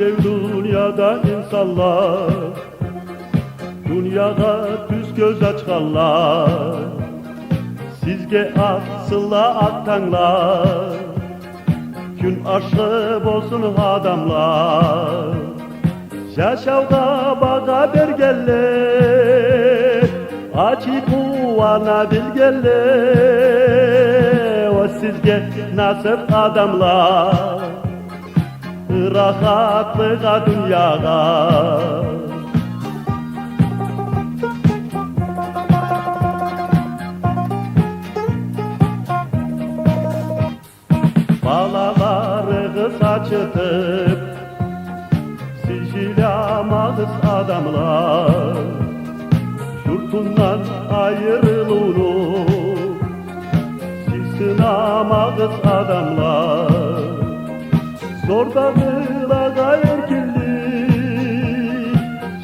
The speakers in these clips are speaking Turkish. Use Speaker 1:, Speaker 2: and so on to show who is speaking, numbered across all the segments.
Speaker 1: Kev dünyada insanlar, dünyada düz göz açkanlar, sizge aksıla aktanlar, gün aşık olsun adamlar. Yaşavga bağa bergeller, açı kuvana bilgeller. O sizge nasip adamlar, rahatlığa dünyaya. Balaları saçıtıp sijilamağız adamlar, yurtundan ayrılıp sınamağız adamlar. Zordadılağa erkinlik,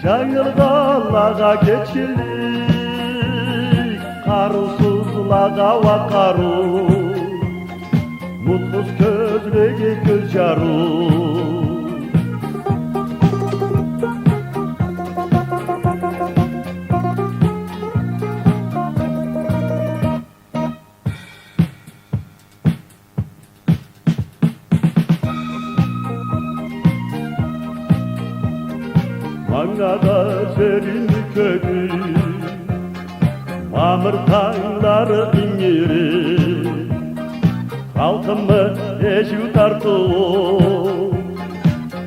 Speaker 1: şangırdalığa geçilik, karusuzlağa vakaru, mutsuz gözlüğe göz yaru. Mangada serin kökü, mamırtanları ingiri, halkımı eşu tartıp,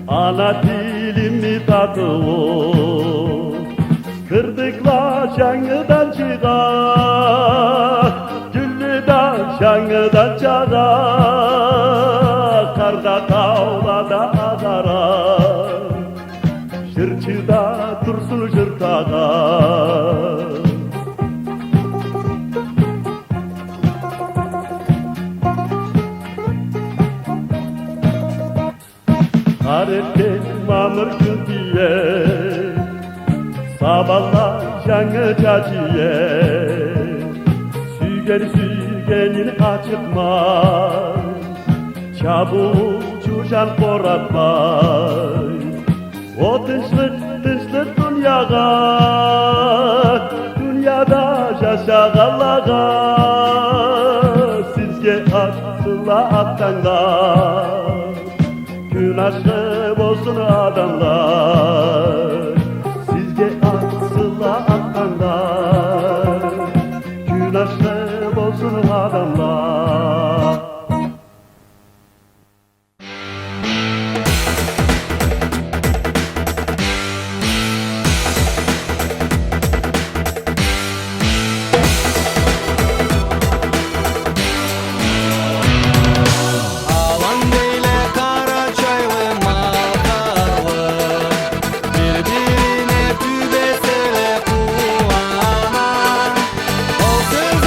Speaker 1: ana dilimi tatıp, kırdıkla şangıdan çıkar, güllüden şangıdan çağar, karda tavlada azarar, şırçıda dursun şırtağa. Hareket mamır gündiye, sabahla şangı çacıye, sügenin açıkmaz, çabuk çuşan poratmaz. O tınçlık dünyada yaşağallağa, sizge aksıla attanlar, gün aşkı olsun adamlar. Sizge aksıla attanlar, gün aşkı olsun adamlar.
Speaker 2: Birbirine tübesele kullanan, o kız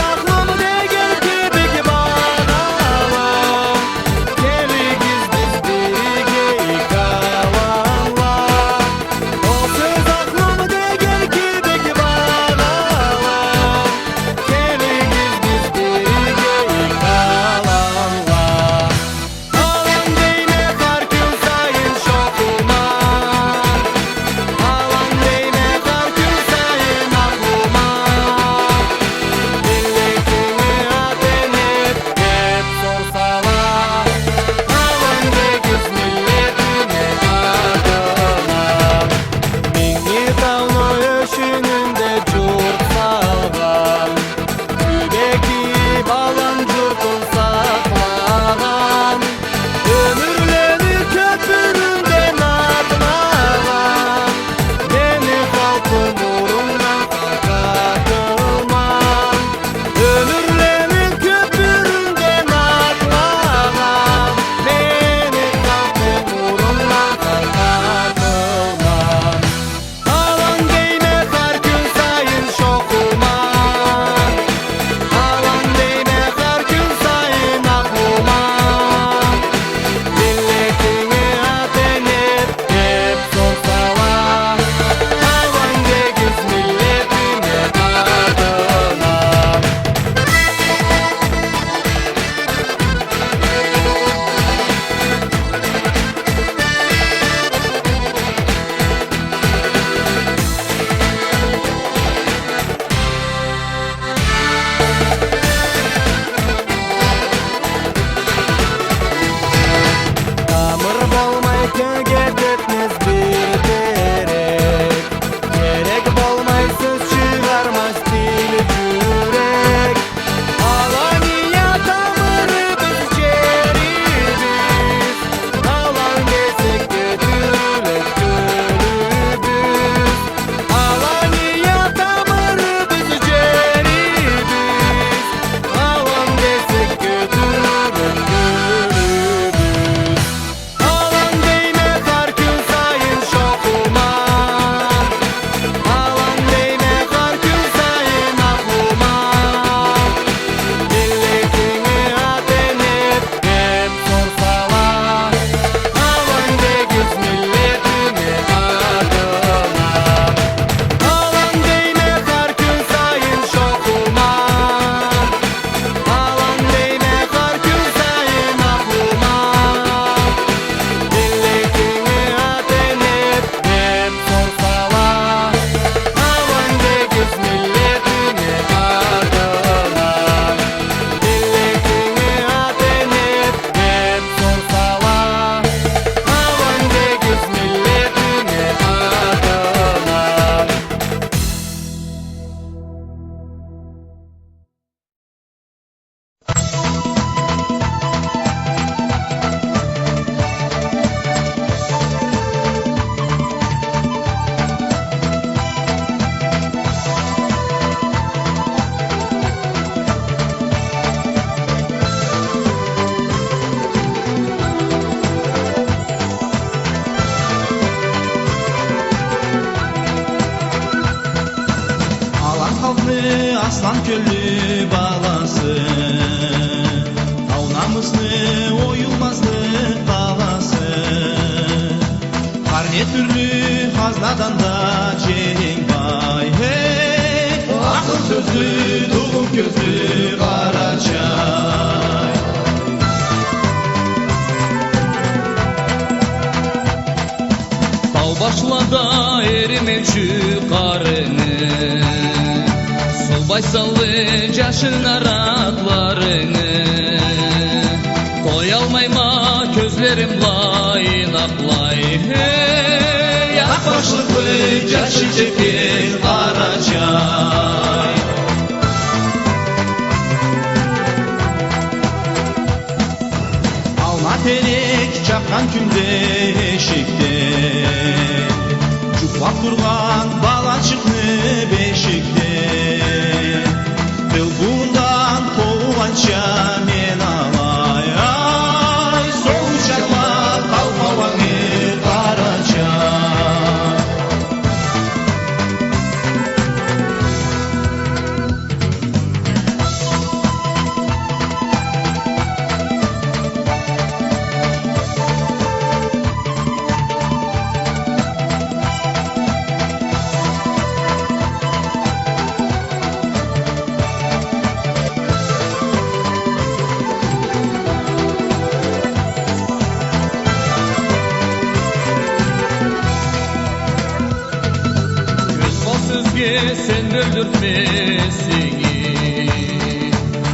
Speaker 2: aslan köllü balası, Kavnamızlı oyulmazlık balası. Har ne türlü haznadan da cenk bay, hey. Akıl sözlü, doğum gözlü Karaçay.
Speaker 3: Dağ başlarda erimevçü karını, Sol baysallı caşın araklarını. Doyalmayma gözlerim laynaklay, hey. Yak başlıklı caşı çekil Karaçay.
Speaker 2: Alma terek çapkan kümde eşikte, Çuplak durgan balaçıklı beşikte. Tılbuğundan kovulgança men alay, ay. Sol uçakla kalmavanı Karaçay.
Speaker 3: Sözge sen öldürtmesini,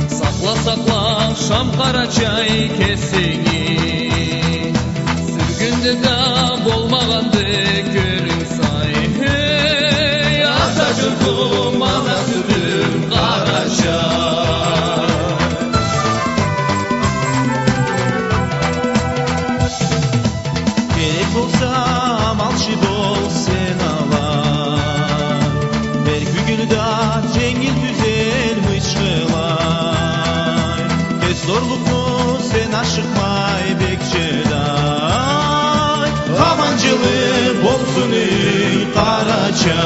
Speaker 3: Sakla sakla Şam Karaçay kesini. Sürgünde de bolmağandı görün say, hey. Atatürk'üm ana sütüm Karaçay.
Speaker 2: Gerek olsa malşı bol sen alay, Berk gülda cengil güzel hıçkılay. Kes zorluklu sen aşıkmay bekçeday, Kamancılık olsun ey Karaçay.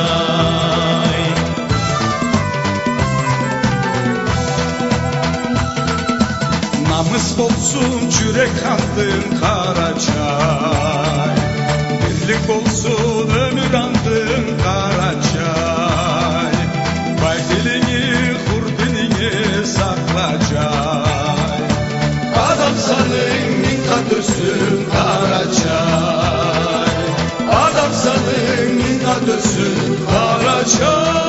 Speaker 4: Namus olsun çürek andın Karaçay, birlik olsun ömür andın Karaçay. Bay dilini kur dilini saklacay, Adam sanın minkat ölsün Karaçay, Adam sanın minkat ölsün Karaçay.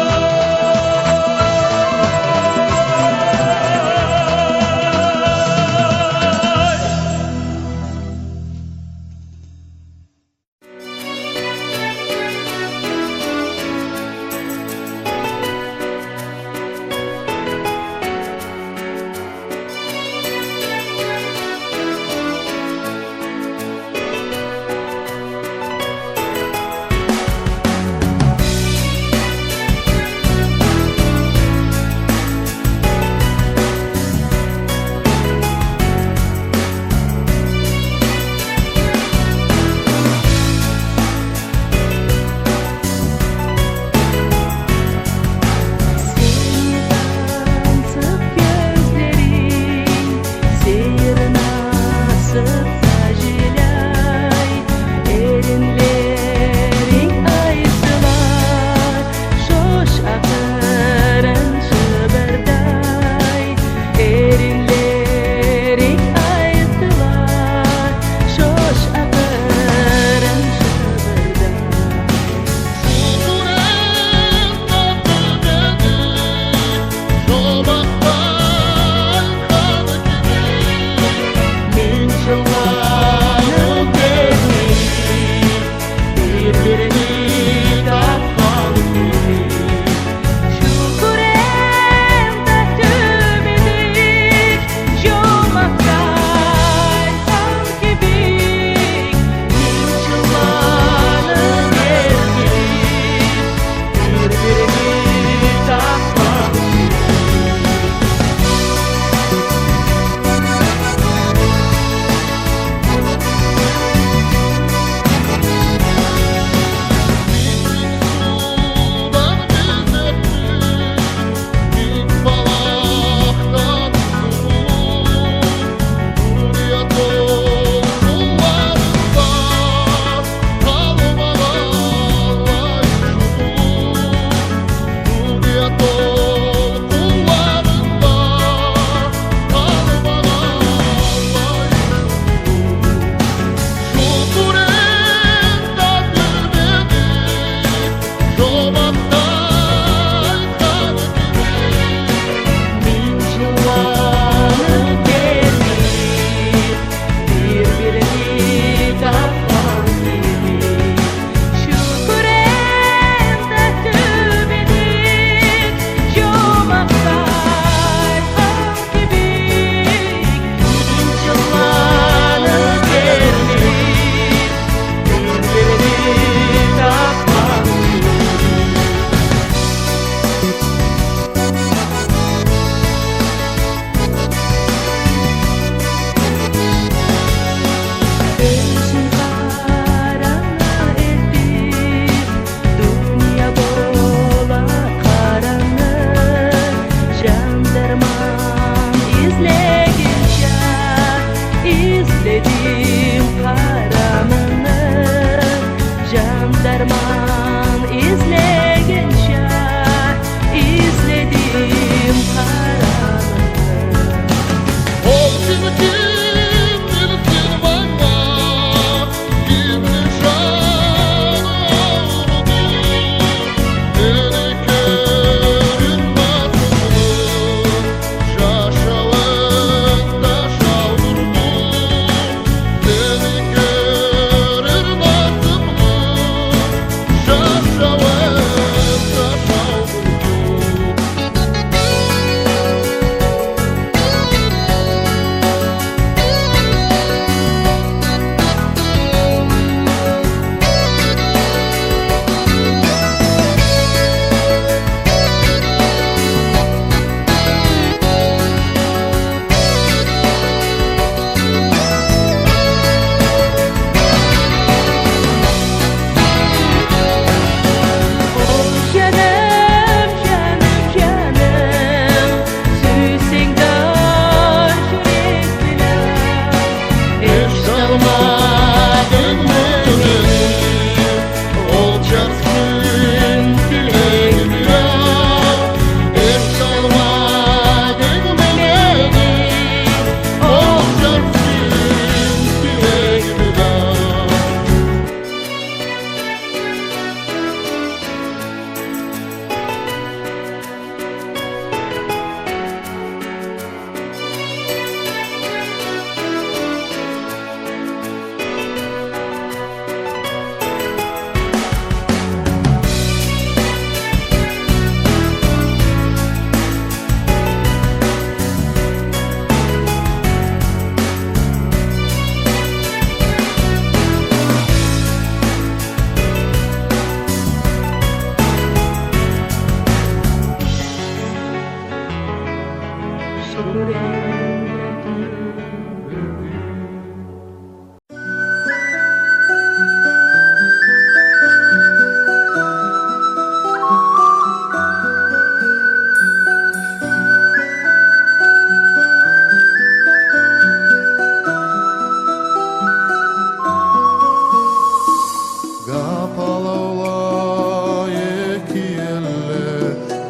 Speaker 5: Kapalaular iki elle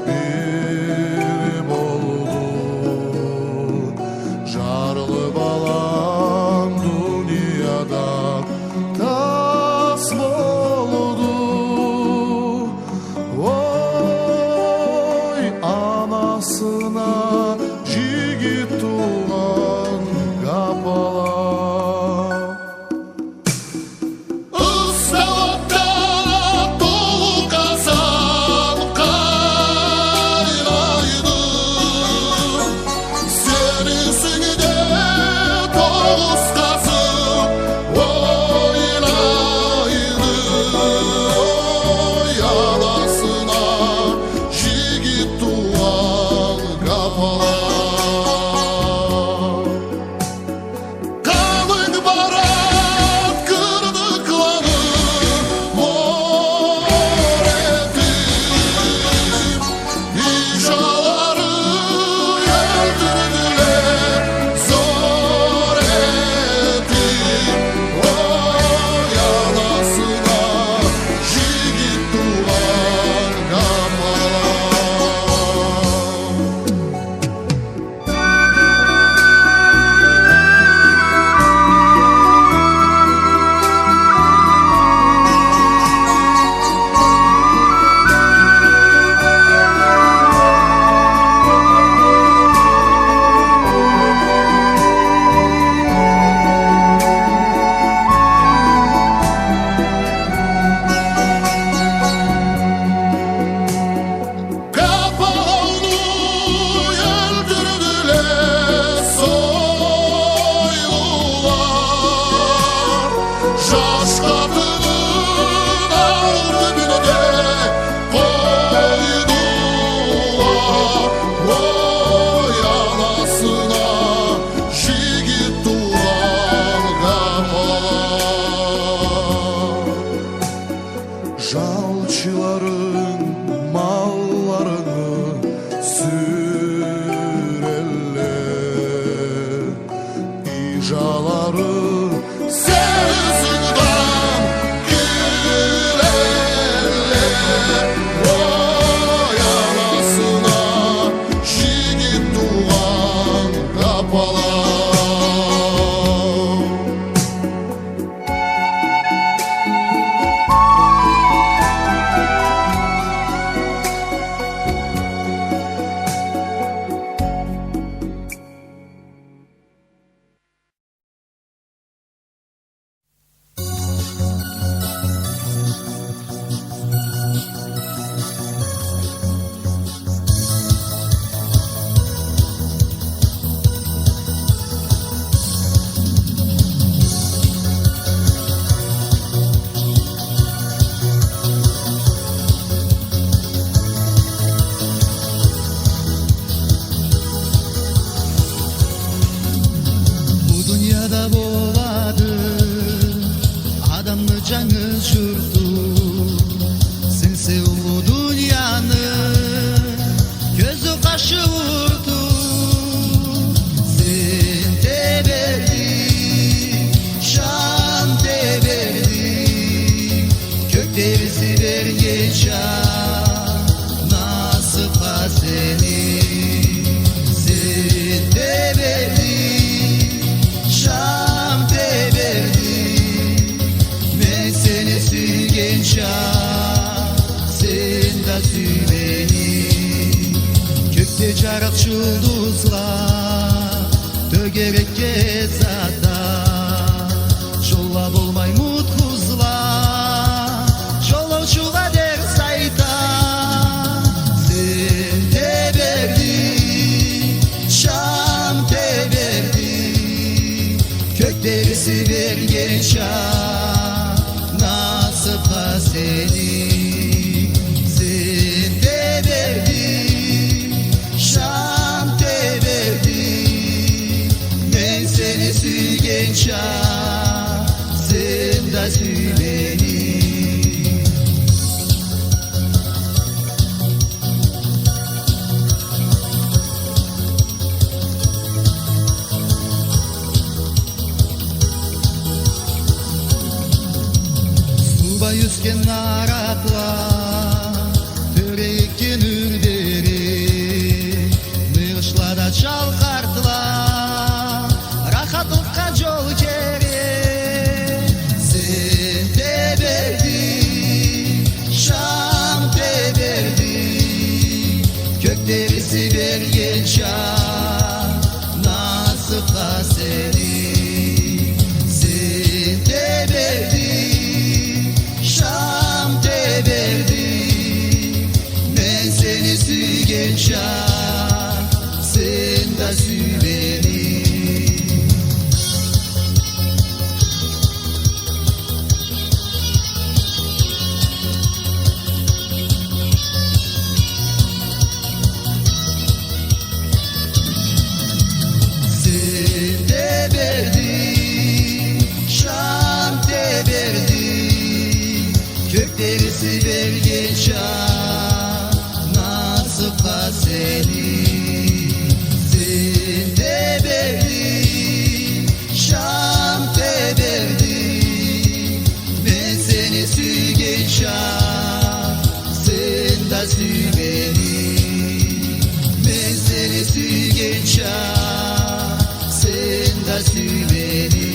Speaker 5: bir oldu. Jarlı balam dünyada tas oldu. Oy anasına jigit tuğan kapala. Istavakta dolu kazan kaynaydı. Serisinde toz kazıp oynaydı. Oy anasına jigit tuğan kapala. Kalın barat kırdıkları mor ettim. İnşaları öldürdüler zor ettim. Oy anasına jigit duvar kapalı. Kapalı öldürdüler soylular. Şaş kadının ağrını de koydular. Oy anasına jigit duvar kapalı. Жалчыларын малларını sürerler. İcaları sözünden gülerler. Oy anasına jigit duvar kapalı.
Speaker 2: Bu dünyada болады адамны жаңы жұрту. Сенсе ұлы дүнияны көзі қашы ұрту. Сен тебердің, шам тебердің, көкте бізді берген насыпқа сені. Сен тебердің, şam тебердің, мен сені сүйген сен да сүй мені. Көкте жарық жұлдызlar төгерекке зата, жолла болмай мутқызlar, жолаушыға дерс айта. Сен тебердің, şam тебердің, көктерісі берген насыпқа сені. Сен тебердің, şam тебердің, sen de söyleni. Suba yüzken aratla Töreyken ürderi Mığışlada çalkartla Rahatlıkka yol kere Sen de verdi Şam de verdi Göklerisi vergen şam Nasıfla seni Sen de verdi Şam de verdi Ben seni sügen şam Sen de sü beni. Sen de verdi Şam de verdi Göklerisi vergen şam Nasıfla seni Sen de verdi Şam de verdi Ben seni sügen şam Sen de sü beni. Ben seni sügen şam Sen de sü beni.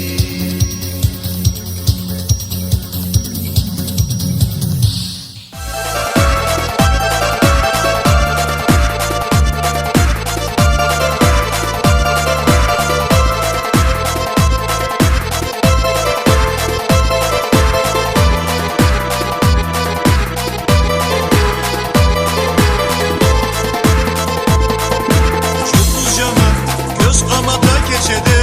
Speaker 4: Göz kamada keçede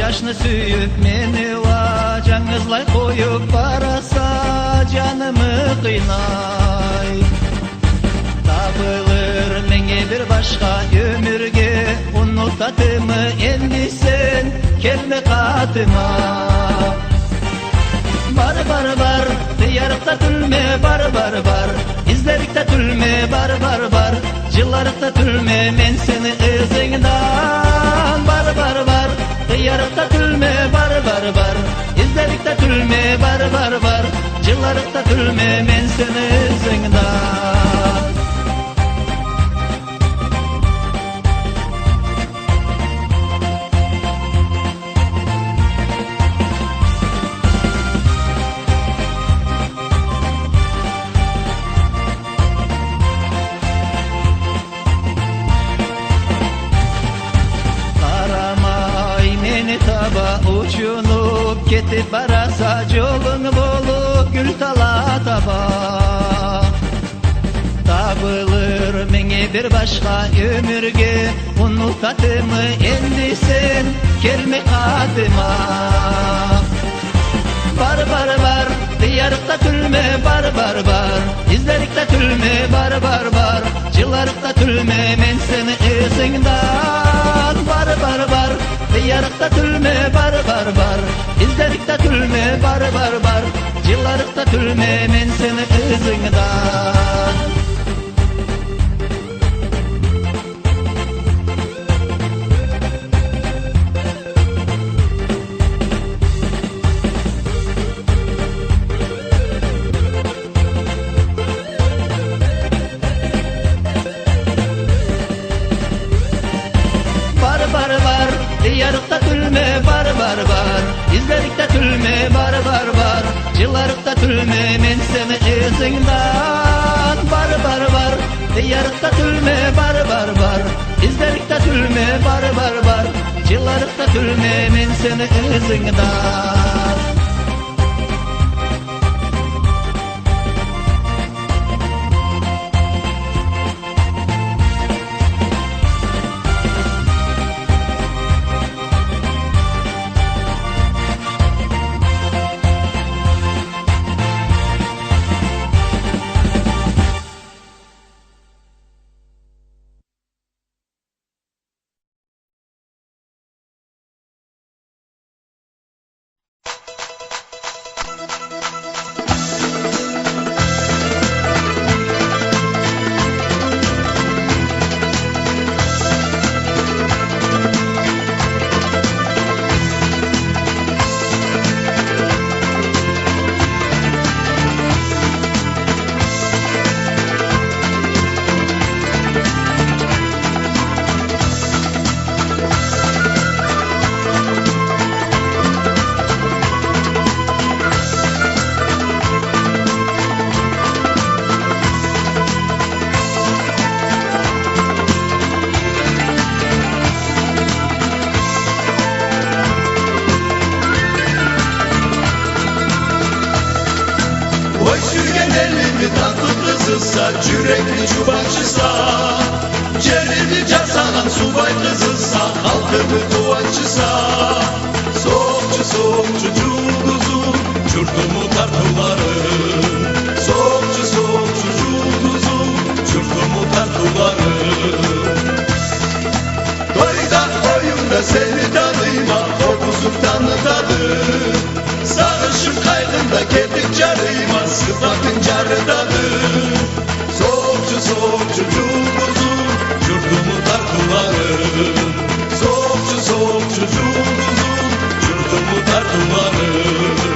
Speaker 2: yaşını süyüp meni va Cangızlay koyup barasa canımı kıynay Tabılır menge bir başka ömürge Unutatımı endi sen kelme katıma Bar bar bar diyarıkta tülme bar bar bar İzlerikte tülme bar bar bar Cıllarıkta tülme men seni ızından Bar bar bar diyarıkta tülme bar bar bar İzlerikte tülme bar bar bar Cıllarıkta tülme men seni ızından Uçunup ketip barasa jolun bolup gül tala taba Tabılır menge bir başka ömürge Unutatımı endi sen kelme katıma Bar bar bar diyarıkta tülme bar bar bar İzlerikte tülme bar bar bar Cılarıkta tülme men seni ızından Bar bar bar diyarıkta tülme bar bar bar İzlerikte tülme bar bar bar Cılarıkta tülme men seni ızından Diyarıkta tülme bar bar bar İzlerikte tülme bar bar bar Cılarıkta tülme men seni ızından Bar bar bar Diyarıkta tülme bar bar bar İzlerikte tülme bar bar bar Cılarıkta tülme men seni ızından
Speaker 5: kızısa, yürekli çubaşçısa, Celil'i casalan subay kızısa, halkını duaçısa, soğukçu soğukçu culduzum, çurtumu tartularım. Soğukçu soğukçu culduzum, çurtumu tartularım. Toyda oyunda seni tanıyma, korkusuktan tadım. Sarışın kaygında kedik carıyma, sıfatın carıdadır. Soğukçu soğukçu culduzum, çurtumu tartularım. Soğukçu soğukçu culduzum, çurtumu tartularım.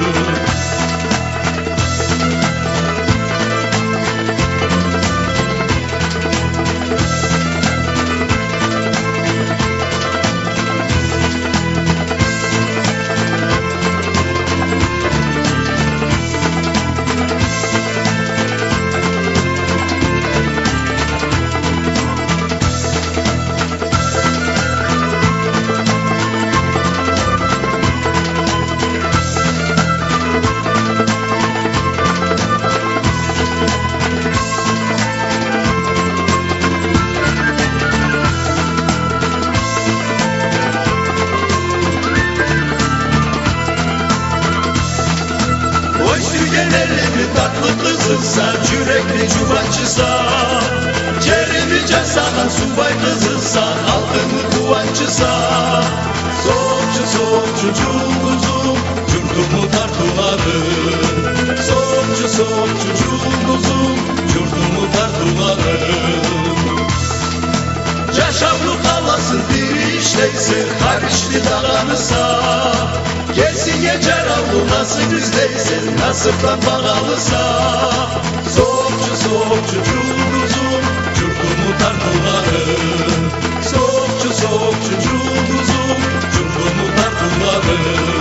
Speaker 5: sana subay kızılsan, halkını kıvançısan. Soğukçu soğukçu cumhuzum, yurdumu tartularım. Soğukçu soğukçu cumhuzum, yurdumu tartularım. Yaşavlu kalasın bir işleyse, karıştı dağlanırsa. Gelsin geçer avlu nasıl bizdeyse, nasipten bağalırsa. Soğukçu soğukçu cumhuzum, yurdumu tartularım. Soğukçu soğukçu cumhuzum, yurdumu tartularım.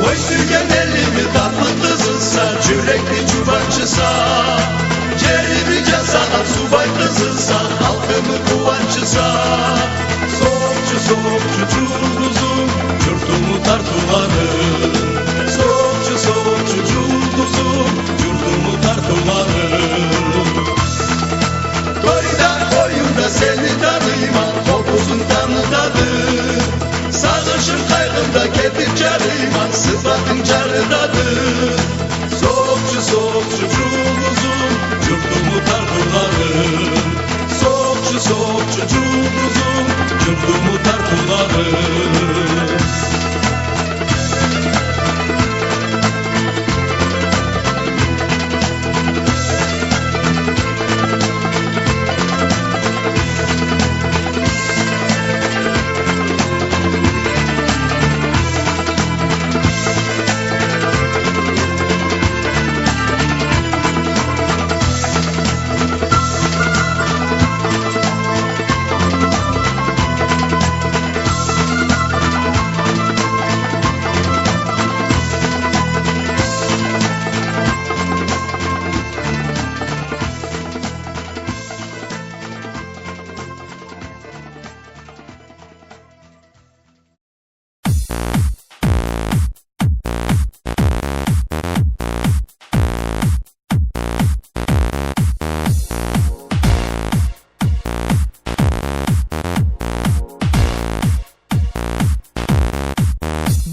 Speaker 5: Oy sürgen elimi tatlı kızılsa, yürekli çuvaçısa. Cerimi casalan subay kızılsa, halkımı kıvançısa. Soğukçu soğukçu cumhuzum, yurdumu tartularım. Soğukçu soğukçu cumhuzum, yurdumu tartularım. Koyda koyunda seni tanıyma, korkusun tanıdadır. Sağışım kaygımda getir carıyma, sıfatın carıdadır. Soğukçu soğukçu cumhuzum, yurdumu tartularım. Soğukçu soğukçu cumhuzum, yurdumu tartularım.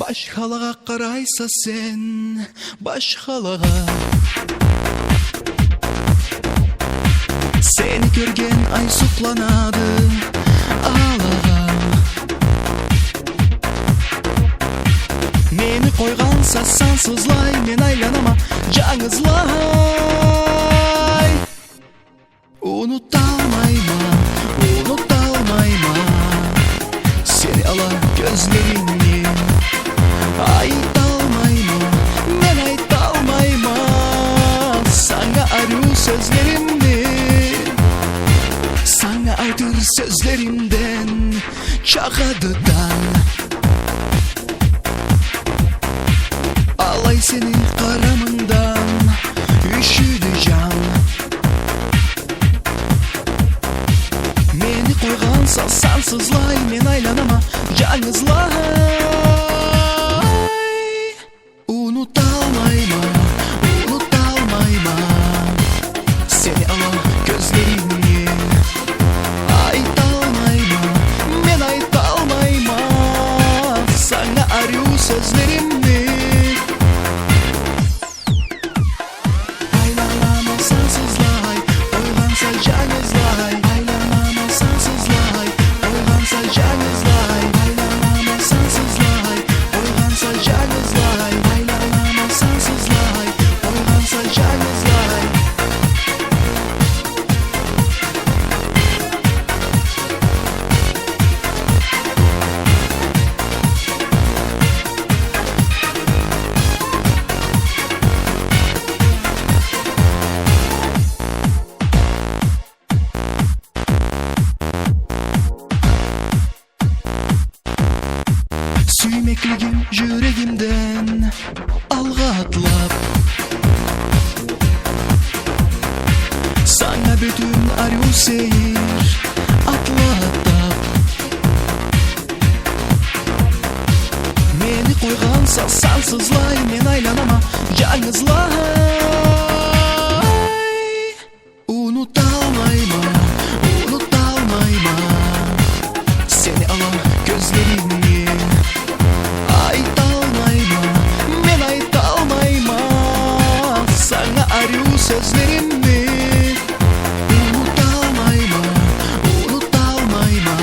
Speaker 6: Başkalığa qaraysa sen, başkalığa. Seni görgen ay suklanadı ağlağam. Meni koygansa sansızlay, men aylanama canızlay. Unutalmayma, unutalmayma. Seni alan gözlerini ait almayma, men ait almayma. Sana arı sözlerimdi, sana aydır sözlerimden, çakadıdan. Alay senin karamından, üşüdü can. Meni koygansa sansızlay, men aylanama canızlay. Unutalmayma, unutalmayma. Seni alan gözlerini ait almayma, men ait almayma. Sana arı sözlerimdi. Aylanama sansızlay, oylansa canızlay. Aylanama sansızlay, oylansa canızlay. Aylanama sansızlay, oylansa canızlay. Aylanama sansızlay, oylansa canızlay. Sevmekligim yüreğimden alğa atlap Sana bütün aryu seyir atlatap Meni koygansa sansızlay men aylanama yalnızlay Unutalmayma, unutalmayma Seni alan gözlerimni Aytalmayma, men aytalmayma Sana aryu sözlerimni Unutalmayma, unutalmayma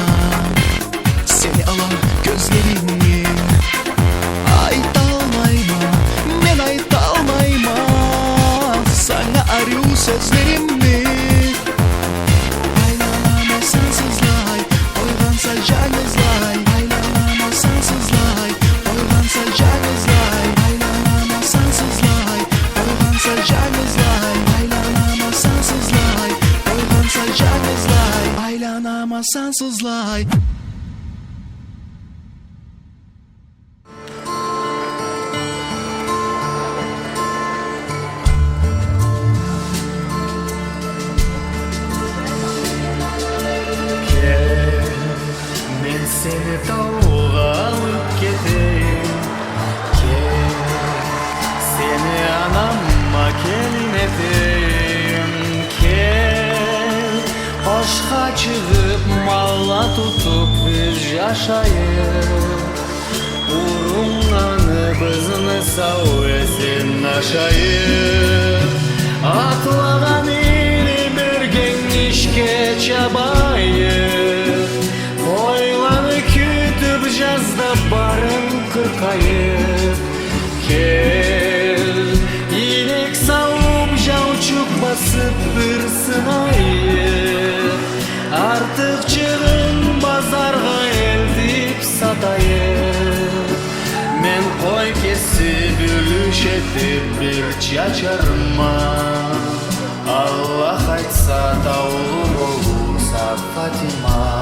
Speaker 6: Seni alan gözlerimni Aytalmayma, men aytalmayma Sana aryu sözlerimni Aylanama sansızlay, oygansa yalnızlay Aylanama sansızlay, oygansa yalnızlay Aylanama sansızlay, oygansa yalnızlay Aylanama sansızlay, oygansa yalnızlay Aylanama sansızlay
Speaker 7: Men seni tauga alıp keteyim Gel seni anamma kelin edeyim Gel aşka çıkıp malla tutup biz yaşayıp Urunganı bızını savuesin aşayıp Atlagan ili bergen işke çabayıp Oylanı kütüp жазda barın kırkayıp Gel inek savup jauçuk basıp bir sınayıp Artık çıgın bazarga eldip satayıp Men koy kesip ülüş etip bir çaçarma Allah aytsa tavulum olursa Fatima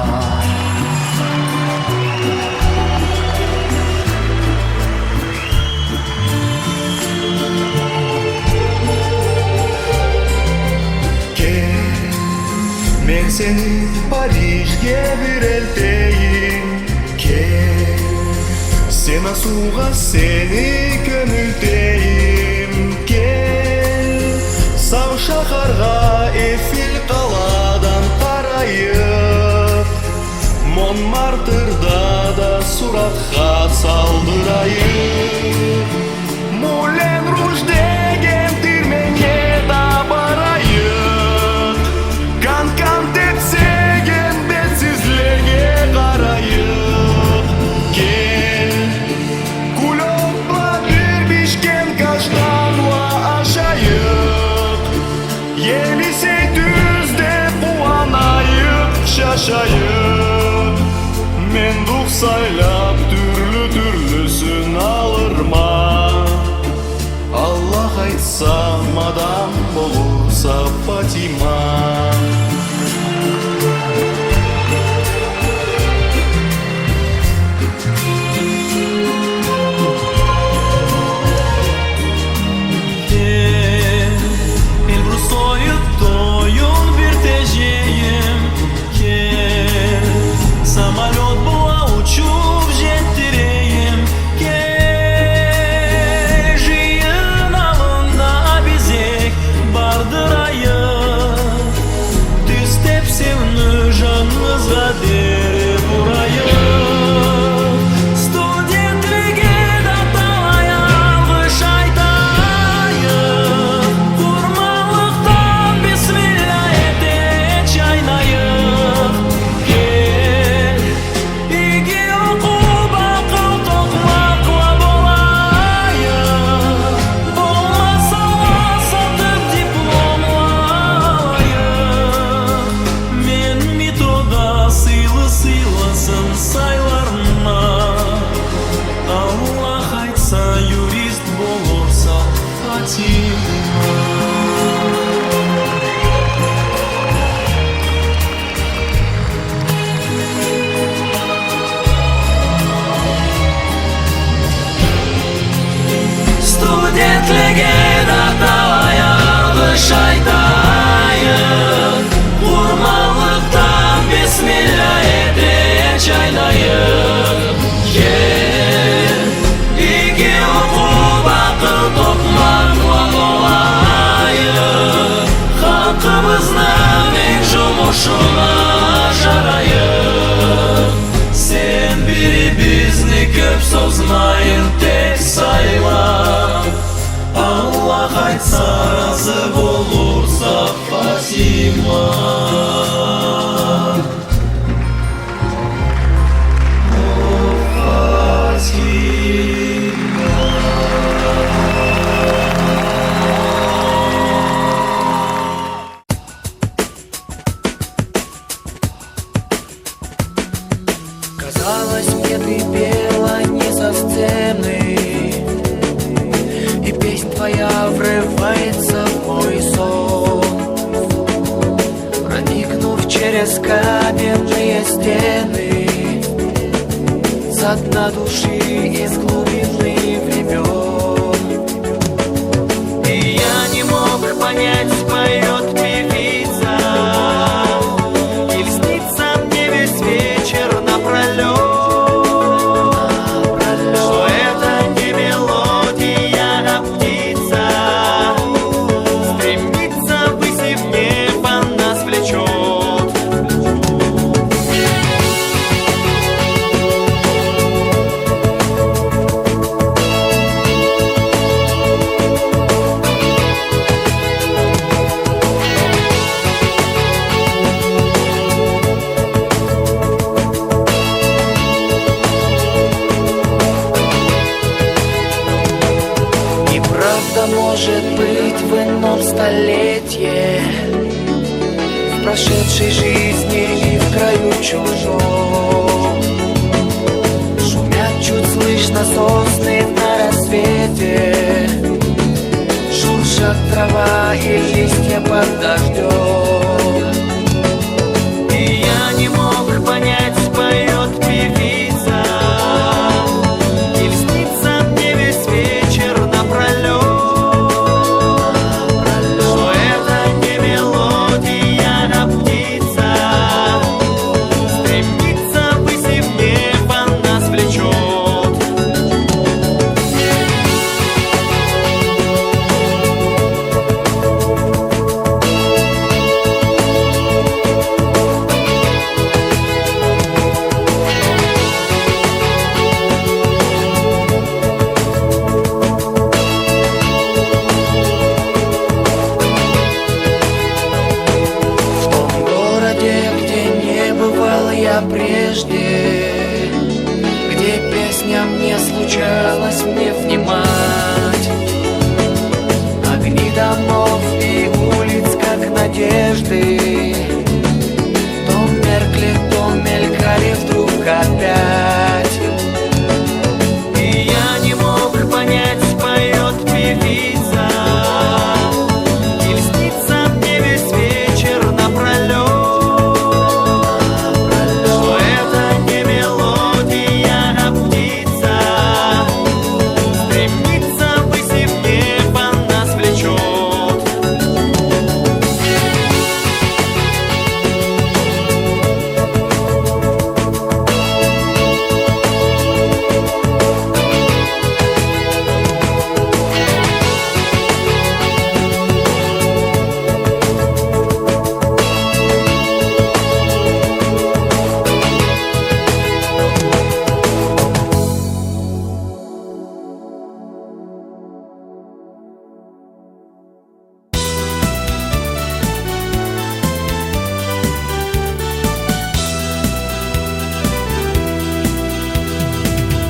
Speaker 5: Men seni Parij'e bir elteyim Gel Sena suğa seni kömülteyim Gel Sağ şaharga Eiffel qaladan qarayıp Montmartre'da da suratga saldırayım Moulin Rouge degen dirmenge da barayıp Kan tepsegen betsizlerge qarayıp Gel Kulopla bir bişken kaştanla aşayıp Yenisey düzde puanayıp şaşayıp Men duh saylap türlü türlüsün alırma Allah aytsa madam bolursa Fatima
Speaker 7: Самолет була учуп жетtireyim Gel жиын алында безек бардырайып Түстеп сені жаныңызға беріп ұрайып Студентліге да талай алғыш айтайық Құрмалықтан бисмилля ете чайнайық Сыйлы каменные стены со дна души из глубины времен. И я не мог понять, поет певица или снится мне весь вечер напролет, что это не мелодия, а птица стремится ввысь и в небо нас влечет. И правда может быть в ином столетии, в прошедшей жизни и в краю чужом. Шумят чуть слышно сосны на рассвете, шуршат трава и листья под дождем. И я не мог понять, поет певица или снится мне весь вечер напролет, что это не мелодия, а птица стремится ввысь и в небо нас влечет. В том городе, где не бывал я прежде, где песням не случалось мне внимать, огни домов и улиц, как надежды, то меркли, то мелькали вдруг опять. И я не мог понять, поет певица или снится мне весь вечер напролет, что это не мелодия, а птица стремится ввысь и в небо нас влечет.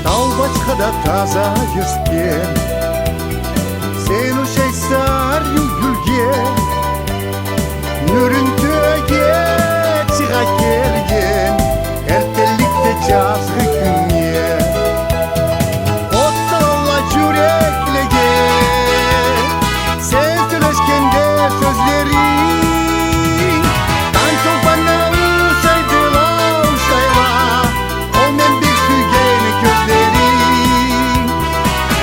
Speaker 8: Talbaçka'da taza yüzgen Sen uşay saryu gülge Nürüntüge çığa gelgen Ertelikte жазғы күнге Ottala yüreklege Sen söyleşkende sözlerin Tançol bana uşaydıla uşayla Olmen bir sügen gözlerin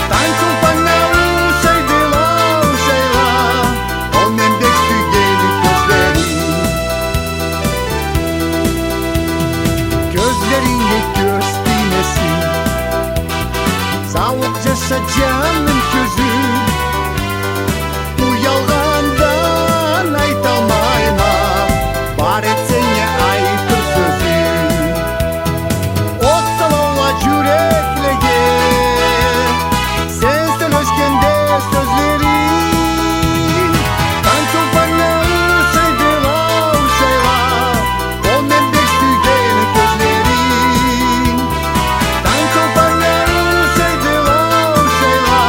Speaker 8: Tançol bana uşaydıla uşayla Olmen bir sügen gözlerin Gözlerinde göz dinlesin Sağlık yaşa canım gözü Bu yalgandan aytamayma Var etsene aytır sözü Ottala yüreklege Sen söyleşkende sözlerin Tançol bana uşaydıla uşayla Olmen bir sügen gözlerin Tançol bana uşaydıla uşayla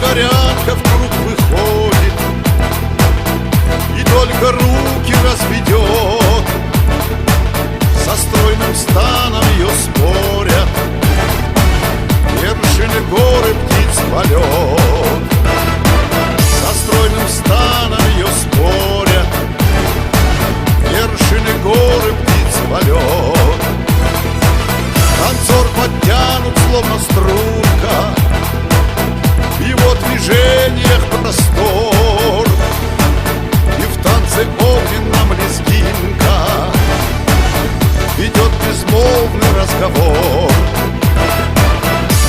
Speaker 5: горянка вдруг выходит и только руки разведет, со стройным станом ее спорят вершины горы, птиц полет. Со стройным станом ее спорят вершины горы, птиц полет. Танцор подтянут, словно струнка, в его движениях простор, и в танце огненном лезгинка ведет безмолвный разговор.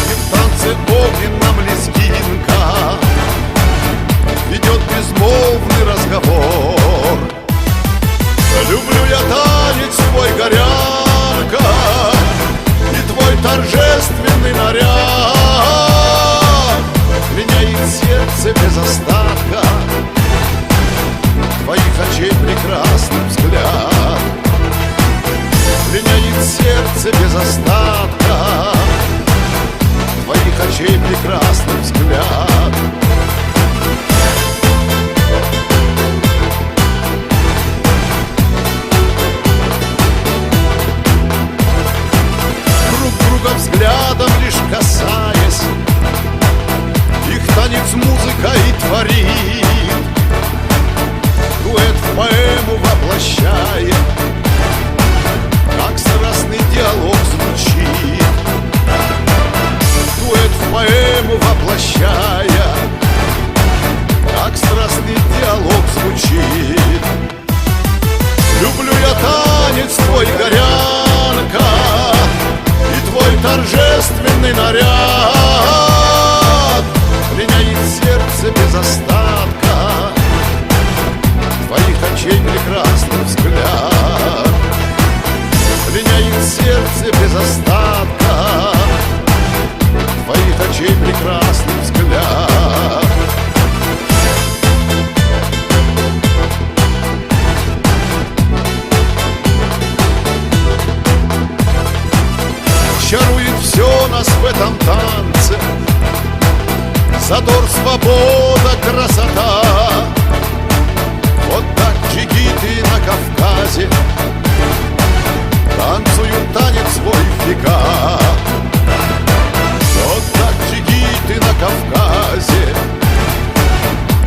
Speaker 5: И в танце огненном лезгинка ведет безмолвный разговор. Люблю я танец твой, горянка, и твой торжественный наряд. Меняет сердце без остатка твоих очей прекрасный взгляд. Пленяет сердце без остатка твоих очей прекрасный взгляд. Друг друга взглядом лишь касаясь, их танец музыка и творит, дуэт в поэму воплощает, как страстный диалог звучит. Дуэт в поэму воплощая, как страстный диалог звучит. Люблю я танец твой, горянка, и твой торжественный наряд. Пленяет сердце без остатка твоих очей прекрасный взгляд. Пленяет сердце без остатка твоих очей прекрасный взгляд. Чарует все нас в этом танце, задор, свобода, красота. Вот так джигиты на Кавказе танцуют танец свой в века. Вот так джигиты на Кавказе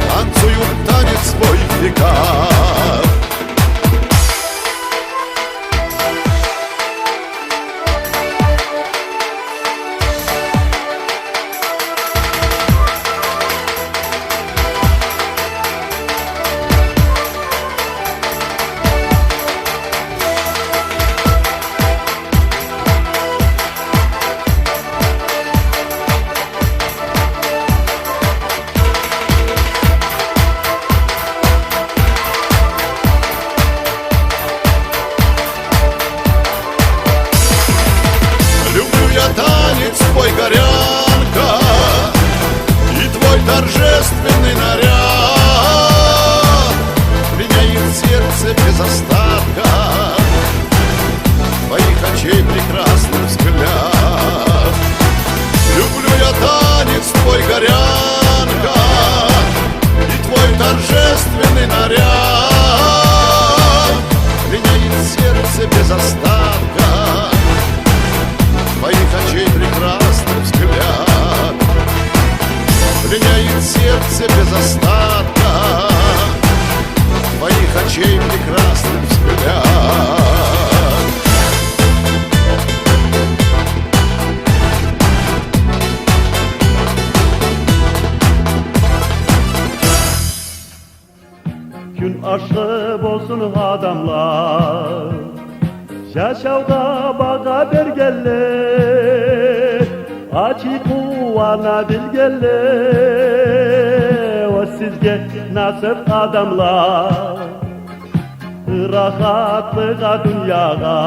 Speaker 5: танцуют танец свой в века. Танец твой, горянка, и твой торжественный наряд. Пленяет сердце без остатка твоих очей прекрасный взгляд. Люблю я танец твой, горянка, и твой торжественный наряд. Пленяет сердце без остатка твоих очей прекрасный взгляд. Пленяет сердце без остатка твоих очей прекрасный взгляд.
Speaker 1: Gün aşık olsun adamlar, yaşavga bağa bergeller, açı kuvana bilgeller. O sizge nasip adamlar, rahatlığa dünyaga